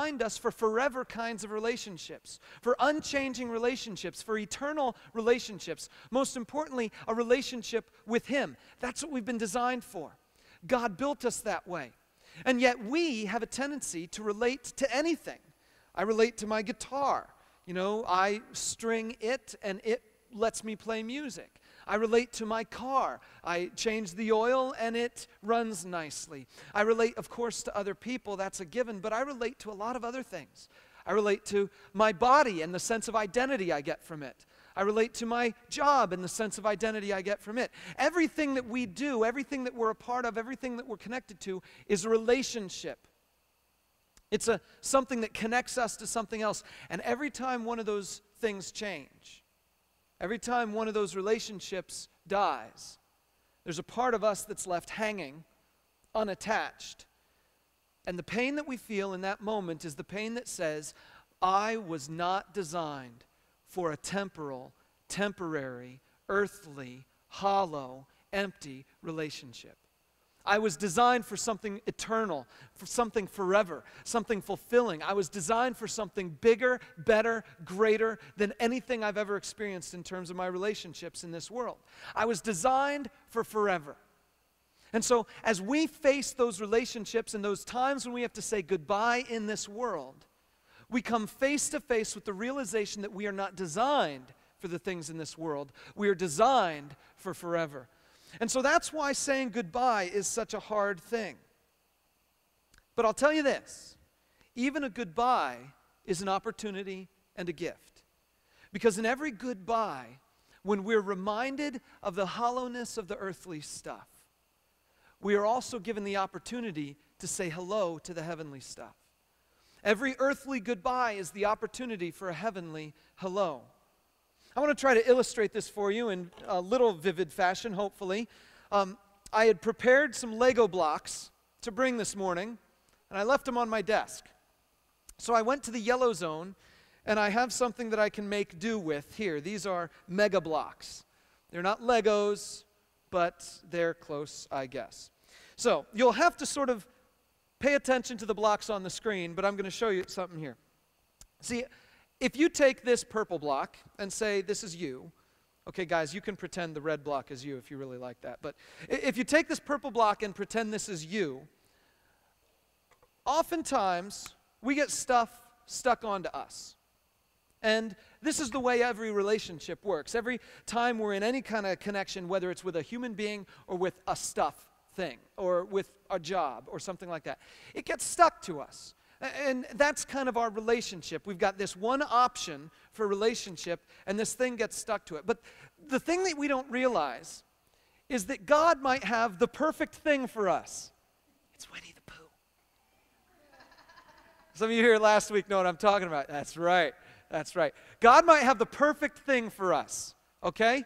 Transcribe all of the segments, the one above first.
designed us for forever kinds of relationships, for unchanging relationships, for eternal relationships. Most importantly, a relationship with Him. That's what we've been designed for. God built us that way. And yet we have a tendency to relate to anything. I relate to my guitar. You know, I string it and it lets me play music. I relate to my car. I change the oil and it runs nicely. I relate, of course, to other people. That's a given. But I relate to a lot of other things. I relate to my body and the sense of identity I get from it. I relate to my job and the sense of identity I get from it. Everything that we do, everything that we're a part of, everything that we're connected to is a relationship. It's something that connects us to something else. And every time one of those things change, every time one of those relationships dies, there's a part of us that's left hanging, unattached. And the pain that we feel in that moment is the pain that says, I was not designed for a temporal, temporary, earthly, hollow, empty relationship. I was designed for something eternal, for something forever, something fulfilling. I was designed for something bigger, better, greater than anything I've ever experienced in terms of my relationships in this world. I was designed for forever. And so as we face those relationships and those times when we have to say goodbye in this world, we come face to face with the realization that we are not designed for the things in this world. We are designed for forever. And so that's why saying goodbye is such a hard thing. But I'll tell you this, even a goodbye is an opportunity and a gift. Because in every goodbye, when we're reminded of the hollowness of the earthly stuff, we are also given the opportunity to say hello to the heavenly stuff. Every earthly goodbye is the opportunity for a heavenly hello. I want to try to illustrate this for you in a little vivid fashion, hopefully. I had prepared some Lego blocks to bring this morning, and I left them on my desk. So I went to the yellow zone, and I have something that I can make do with here. These are Mega Bloks. They're not Legos, but they're close, I guess. So you'll have to sort of pay attention to the blocks on the screen, but I'm going to show you something here. See, if you take this purple block and say, this is you, okay, guys, you can pretend the red block is you if you really like that, but if you take this purple block and pretend this is you, oftentimes we get stuff stuck onto us. And this is the way every relationship works. Every time we're in any kind of connection, whether it's with a human being or with a stuff thing or with a job or something like that, it gets stuck to us. And that's kind of our relationship. We've got this one option for relationship, and this thing gets stuck to it. But the thing that we don't realize is that God might have the perfect thing for us. It's Winnie the Pooh. Some of you here last week know what I'm talking about. That's right. That's right. God might have the perfect thing for us, okay?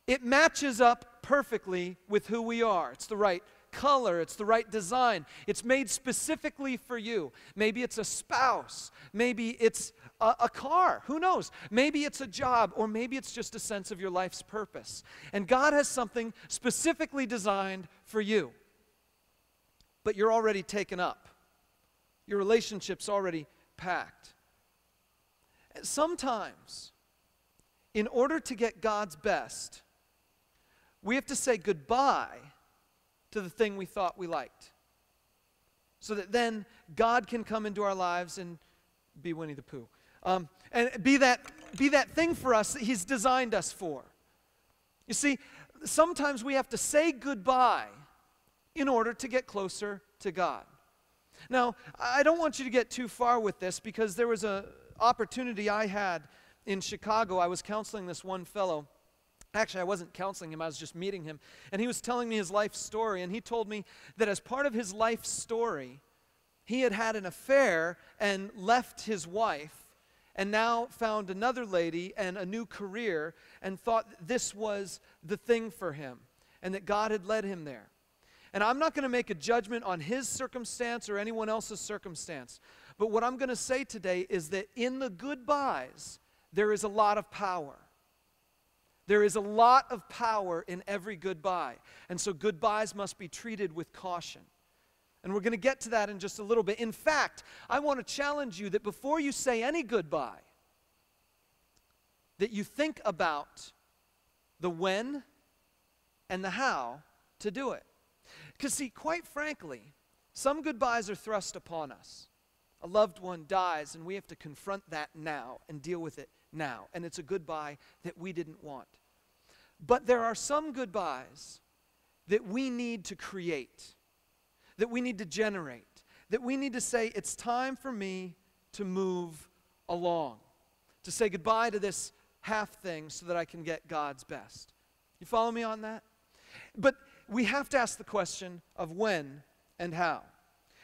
It matches up perfectly with who we are. It's the right color, it's the right design. It's made specifically for you. Maybe it's a spouse. Maybe it's a car. Who knows? Maybe it's a job, or maybe it's just a sense of your life's purpose. And God has something specifically designed for you. But you're already taken up. Your relationship's already packed. Sometimes, in order to get God's best, we have to say goodbye to the thing we thought we liked, so that then God can come into our lives and be Winnie the Pooh, and be that thing for us that He's designed us for. You see, sometimes we have to say goodbye in order to get closer to God. Now, I don't want you to get too far with this, because there was an opportunity I had in Chicago. I was counseling this one fellow. Actually, I wasn't counseling him, I was just meeting him. And he was telling me his life story, and he told me that as part of his life story, he had had an affair and left his wife, and now found another lady and a new career, and thought this was the thing for him, and that God had led him there. And I'm not going to make a judgment on his circumstance or anyone else's circumstance, but what I'm going to say today is that in the goodbyes, there is a lot of power. There is a lot of power in every goodbye. And so goodbyes must be treated with caution. And we're going to get to that in just a little bit. In fact, I want to challenge you that before you say any goodbye, that you think about the when and the how to do it. Because see, quite frankly, some goodbyes are thrust upon us. A loved one dies, and we have to confront that now and deal with it now. And it's a goodbye that we didn't want. But there are some goodbyes that we need to create, that we need to generate, that we need to say, it's time for me to move along, to say goodbye to this half thing so that I can get God's best. You follow me on that? But we have to ask the question of when and how.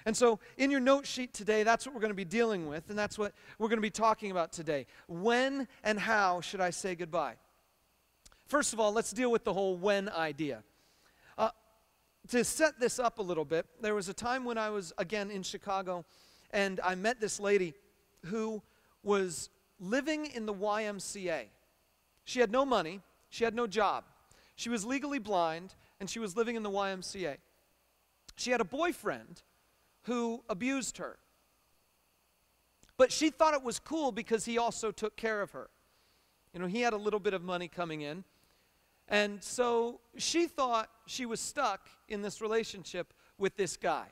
And so in your note sheet today, that's what we're going to be dealing with, and that's what we're going to be talking about today. When and how should I say goodbye? First of all, let's deal with the whole when idea. To set this up a little bit, there was a time when I was, again, in Chicago, and I met this lady who was living in the YMCA. She had no money. She had no job. She was legally blind, and she was living in the YMCA. She had a boyfriend who abused her. But she thought it was cool because he also took care of her. You know, he had a little bit of money coming in. And so she thought she was stuck in this relationship with this guy.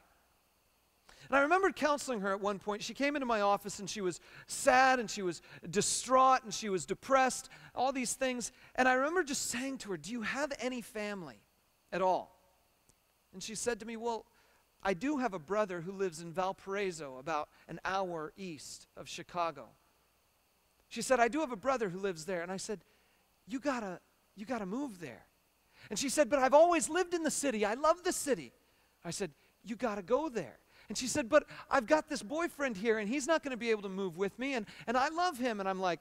And I remember counseling her at one point. She came into my office and she was sad and she was distraught and she was depressed, all these things. And I remember just saying to her, do you have any family at all? And she said to me, well, I do have a brother who lives in Valparaiso, about an hour east of Chicago. She said, I do have a brother who lives there. And I said, you gotta move there. And she said, but I've always lived in the city. I love the city. I said, you gotta go there. And she said, but I've got this boyfriend here, and he's not going to be able to move with me, and I love him. And I'm like,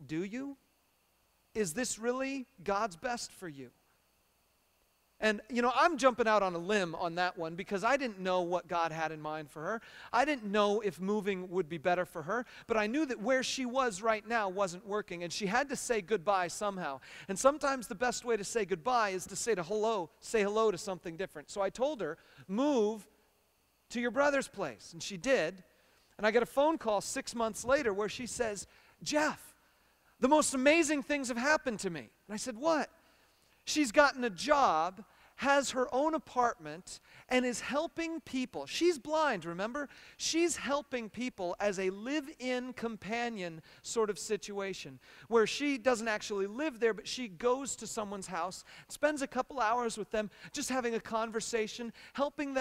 do you? Is this really God's best for you? And, you know, I'm jumping out on a limb on that one because I didn't know what God had in mind for her. I didn't know if moving would be better for her, but I knew that where she was right now wasn't working, and she had to say goodbye somehow. And sometimes the best way to say goodbye is to say hello to something different. So I told her, move to your brother's place. And she did. And I got a phone call 6 months later where she says, Jeff, the most amazing things have happened to me. And I said, what? She's gotten a job, has her own apartment, and is helping people. She's blind, remember? She's helping people as a live-in companion sort of situation where she doesn't actually live there, but she goes to someone's house, spends a couple hours with them, just having a conversation, helping them